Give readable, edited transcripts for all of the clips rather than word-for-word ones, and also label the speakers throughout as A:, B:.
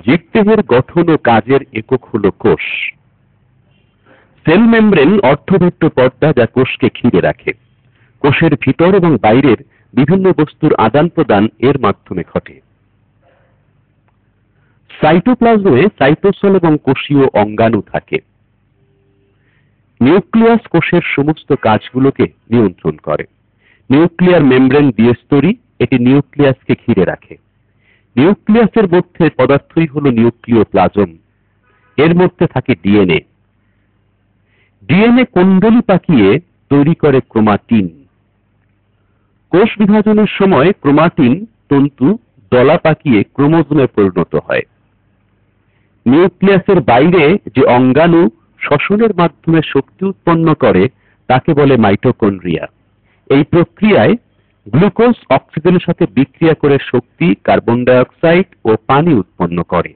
A: জীবদেহের গঠন ও কাজের একক হল কোষ। সেল মেমব্রেন অর্ধবৃত্ত পর্দা যা কোষকে ঘিরে রাখে। কোষের ভিতর এবং বাইরের বিভিন্ন বস্তুর আদান প্রদান এর মাধ্যমে ঘটে। সাইটোপ্লাজমে সাইটোসল এবং কোষীয় অঙ্গাণু থাকে। নিউক্লিয়াস কোষের সমস্ত কাজগুলোকে নিয়ন্ত্রণ করে। নিউক্লিয়ার মেমব্রেন দ্বিস্তরী, এটি নিউক্লিয়াসকে ঘিরে রাখে। নিউক্লিয়াসের মধ্যে পদার্থই হল নিউক্লিওপ্লাজম। এর মধ্যে থাকে ডিএনএ। ডিএনএ কুণ্ডলী পাকিয়ে তৈরি করে ক্রোমাটিন। কোষ বিভাজনের সময় ক্রোমাটিন তন্তু দলা পাকিয়ে ক্রোমোজোমে পরিণত হয়। নিউক্লিয়াসের বাইরে যে অঙ্গাণু শ্বসনের মাধ্যমে শক্তি উৎপন্ন করে তাকে বলে মাইটোকন্ড্রিয়া। এই প্রক্রিয়ায় গ্লুকোজ অক্সিজেনের সাথে বিক্রিয়া করে শক্তি, কার্বন ডাই অক্সাইড ও পানি উৎপন্ন করে।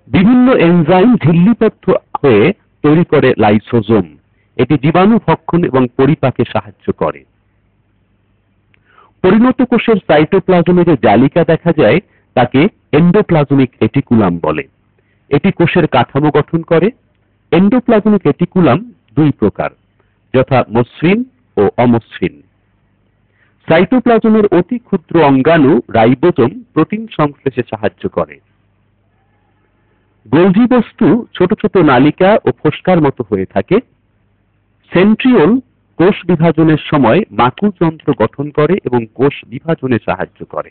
A: বিভিন্ন এনজাইম ঝিল্লিবদ্ধ হয়ে তৈরি করে লাইসোজোম। এটি জীবাণু ভক্ষণ এবং পরিপাকে সাহায্য করে। পরিণত কোষের সাইটোপ্লাজমে যে জালিকা দেখা যায় তাকে এন্ডোপ্লাজমিক রেটিকুলাম বলে। এটি কোষের কাঠামো গঠন করে। এন্ডোপ্লাজমিক রেটিকুলাম দুই প্রকার, যথা মসৃণ ও অমসৃণ। সাইটোপ্লাজমের অতি ক্ষুদ্র অঙ্গাণু রাইবোজোম প্রোটিন সংশ্লেষে সাহায্য করে। গোলজি বস্তু ছোট ছোট নালিকা ও ফোস্কার মতো হয়ে থাকে। সেন্ট্রিওল কোষ বিভাজনের সময় মাকুল যন্ত্র গঠন করে এবং কোষ বিভাজনে সাহায্য করে।